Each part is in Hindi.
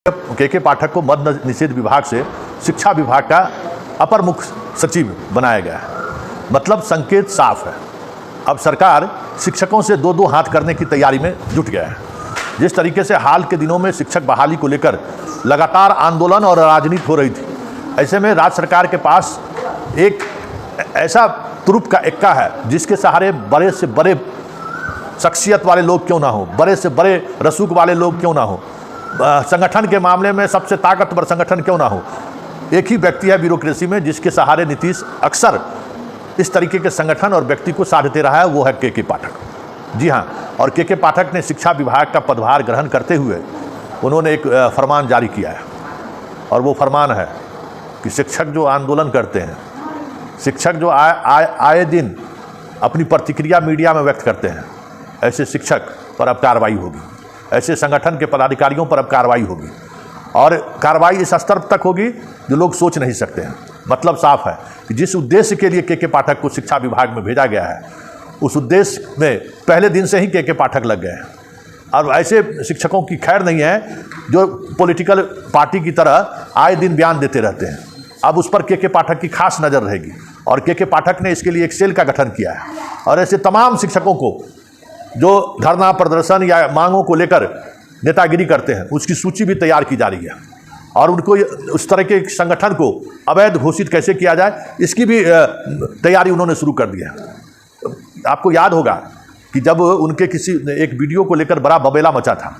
के पाठक को मद्य निषेध विभाग से शिक्षा विभाग का अपर मुख्य सचिव बनाया गया है। मतलब संकेत साफ है, अब सरकार शिक्षकों से दो दो हाथ करने की तैयारी में जुट गया है। जिस तरीके से हाल के दिनों में शिक्षक बहाली को लेकर लगातार आंदोलन और राजनीति हो रही थी, ऐसे में राज्य सरकार के पास एक ऐसा तुरुप का एक्का है जिसके सहारे बड़े से बड़े शख्सियत वाले लोग क्यों ना हो, बड़े से बड़े रसूख वाले लोग क्यों ना हो, संगठन के मामले में सबसे ताकतवर संगठन क्यों ना हो, एक ही व्यक्ति है ब्यूरोक्रेसी में जिसके सहारे नीतीश अक्सर इस तरीके के संगठन और व्यक्ति को साधते रहा है, वो है के पाठक। जी हाँ, और के पाठक ने शिक्षा विभाग का पदभार ग्रहण करते हुए उन्होंने एक फरमान जारी किया है, और वो फरमान है कि शिक्षक जो आंदोलन करते हैं, शिक्षक जो आए दिन अपनी प्रतिक्रिया मीडिया में व्यक्त करते हैं, ऐसे शिक्षक पर अब कार्रवाई होगी, ऐसे संगठन के पदाधिकारियों पर अब कार्रवाई होगी, और कार्रवाई इस स्तर तक होगी जो लोग सोच नहीं सकते हैं। मतलब साफ है कि जिस उद्देश्य के लिए के पाठक को शिक्षा विभाग में भेजा गया है, उस उद्देश्य में पहले दिन से ही के पाठक लग गए हैं। और ऐसे शिक्षकों की खैर नहीं है जो पॉलिटिकल पार्टी की तरह आए दिन बयान देते रहते हैं। अब उस पर के पाठक की खास नज़र रहेगी, और के पाठक ने इसके लिए एक सेल का गठन किया है, और ऐसे तमाम शिक्षकों को जो धरना प्रदर्शन या मांगों को लेकर नेतागिरी करते हैं, उसकी सूची भी तैयार की जा रही है, और उनको उस तरह के संगठन को अवैध घोषित कैसे किया जाए, इसकी भी तैयारी उन्होंने शुरू कर दी है। आपको याद होगा कि जब उनके किसी एक वीडियो को लेकर बड़ा बबेला मचा था,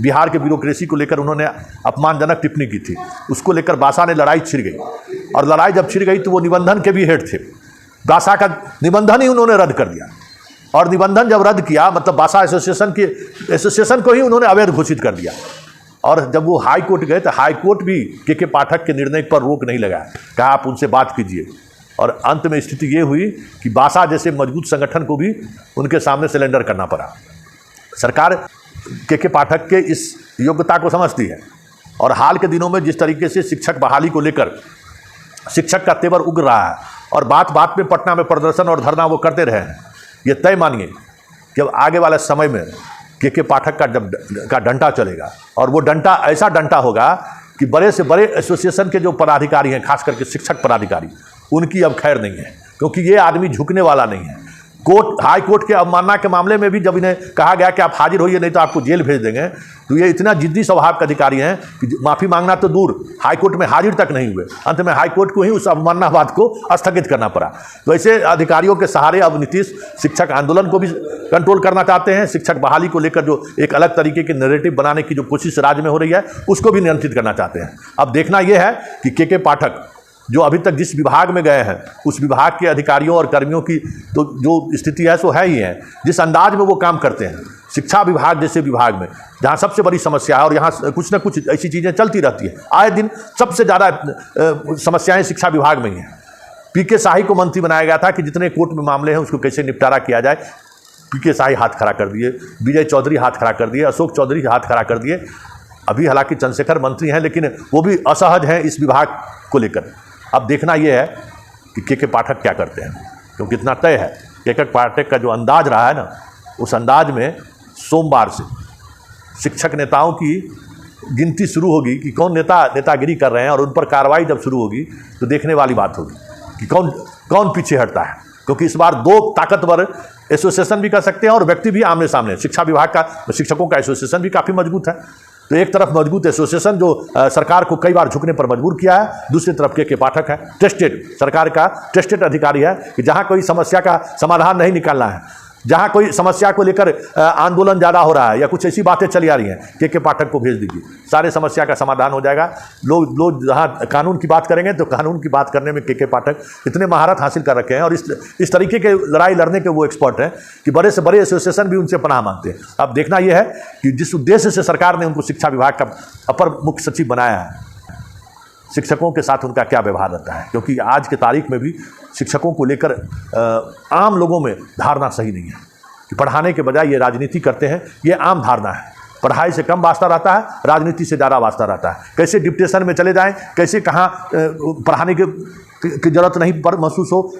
बिहार के ब्यूरोक्रेसी को लेकर उन्होंने अपमानजनक टिप्पणी की थी, उसको लेकर बासा ने लड़ाई छिड़ गई, और लड़ाई जब छिड़ गई तो वो निबंधन के भी हेड थे, बासा का निबंधन ही उन्होंने रद्द कर दिया, और निबंधन जब रद्द किया मतलब बासा एसोसिएशन को ही उन्होंने अवैध घोषित कर दिया। और जब वो हाई कोर्ट गए तो हाई कोर्ट भी के पाठक के निर्णय पर रोक नहीं लगाया, कहा आप उनसे बात कीजिए, और अंत में स्थिति ये हुई कि बासा जैसे मजबूत संगठन को भी उनके सामने सिलेंडर करना पड़ा। सरकार के पाठक के इस योग्यता को समझती है, और हाल के दिनों में जिस तरीके से शिक्षक बहाली को लेकर शिक्षक का तेवर उग रहा है, और बात बात में पटना में प्रदर्शन और धरना वो करते रहे हैं, ये तय मानिए कि अब आगे वाले समय में के पाठक का डंटा चलेगा, और वो डंटा ऐसा डंटा होगा कि बड़े से बड़े एसोसिएशन के जो पदाधिकारी हैं, खास करके शिक्षक पदाधिकारी, उनकी अब खैर नहीं है, क्योंकि ये आदमी झुकने वाला नहीं है। हाई कोर्ट के अवमानना के मामले में भी जब इन्हें कहा गया कि आप हाजिर होइए नहीं तो आपको जेल भेज देंगे, तो ये इतना जिद्दी स्वभाव के अधिकारी हैं कि माफ़ी मांगना तो दूर, हाई कोर्ट में हाजिर तक नहीं हुए, अंत में हाई कोर्ट को ही उस अवमाननावाद को स्थगित करना पड़ा। तो ऐसे अधिकारियों के सहारे अब नीतीश शिक्षक आंदोलन को भी कंट्रोल करना चाहते हैं, शिक्षक बहाली को लेकर जो एक अलग तरीके के नैरेटिव बनाने की जो कोशिश राज्य में हो रही है, उसको भी नियंत्रित करना चाहते हैं। अब देखना यह है कि के पाठक जो अभी तक जिस विभाग में गए हैं, उस विभाग के अधिकारियों और कर्मियों की तो जो स्थिति है सो है ही है, जिस अंदाज में वो काम करते हैं, शिक्षा विभाग जैसे विभाग में जहाँ सबसे बड़ी समस्या है, और यहाँ कुछ न कुछ ऐसी चीज़ें चलती रहती है, आए दिन सबसे ज़्यादा समस्याएं शिक्षा विभाग में ही हैं। पीके शाही को मंत्री बनाया गया था कि जितने कोर्ट में मामले हैं उसको कैसे निपटारा किया जाए, पीके शाही हाथ खड़ा कर दिए, विजय चौधरी हाथ खड़ा कर दिए, अशोक चौधरी हाथ खड़ा कर दिए। अभी हालांकि चंद्रशेखर मंत्री हैं, लेकिन वो भी असहज हैं इस विभाग को लेकर। अब देखना यह है कि के पाठक क्या करते हैं, क्योंकि इतना तय है के पाठक का जो अंदाज रहा है ना, उस अंदाज में सोमवार से शिक्षक नेताओं की गिनती शुरू होगी कि कौन नेतागिरी कर रहे हैं, और उन पर कार्रवाई जब शुरू होगी तो देखने वाली बात होगी कि कौन पीछे हटता है। क्योंकि इस बार दो ताकतवर एसोसिएशन भी कर सकते हैं और व्यक्ति भी आमने सामने। शिक्षा विभाग का, शिक्षकों का एसोसिएशन भी काफ़ी मजबूत है, तो एक तरफ मजबूत एसोसिएशन जो सरकार को कई बार झुकने पर मजबूर किया है, दूसरी तरफ के पाठक है, टेस्टेड, सरकार का टेस्टेड अधिकारी है कि जहां कोई समस्या का समाधान नहीं निकालना है, जहां कोई समस्या को लेकर आंदोलन ज़्यादा हो रहा है या कुछ ऐसी बातें चली आ रही हैं, के पाठक को भेज दीजिए, सारे समस्या का समाधान हो जाएगा। लोग जहां कानून की बात करेंगे तो कानून की बात करने में के पाठक इतने महारत हासिल कर रखे हैं, और इस तरीके के लड़ाई लड़ने के वो एक्सपर्ट हैं कि बड़े से बड़े एसोसिएशन भी उनसे पनाह मांगते हैं। अब देखना यह है कि जिस उद्देश्य से सरकार ने उनको शिक्षा विभाग का अपर मुख्य सचिव बनाया है, शिक्षकों के साथ उनका क्या व्यवहार रहता है, क्योंकि आज के तारीख में भी शिक्षकों को लेकर आम लोगों में धारणा सही नहीं है कि पढ़ाने के बजाय ये राजनीति करते हैं। ये आम धारणा है, पढ़ाई से कम वास्ता रहता है, राजनीति से ज़्यादा वास्ता रहता है। कैसे डिप्टेशन में चले जाएं, कैसे कहाँ पढ़ाने की जरूरत नहीं पर महसूस हो,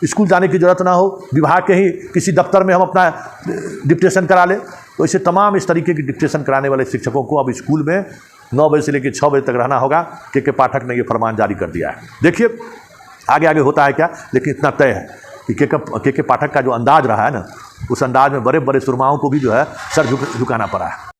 स्कूल जाने की जरूरत ना हो, विभाग के ही किसी दफ्तर में हम अपना डिप्टेशन करा लें। तो ऐसे तमाम इस तरीके की डिप्टेशन कराने वाले शिक्षकों को अब स्कूल में 9 बजे से लेकर 6 बजे तक रहना होगा। के पाठक ने ये फरमान जारी कर दिया है। देखिए आगे आगे होता है क्या, लेकिन इतना तय है कि के पाठक का जो अंदाज रहा है ना, उस अंदाज में बड़े बड़े सुरमाओं को भी जो है सर झुकाना पड़ा है।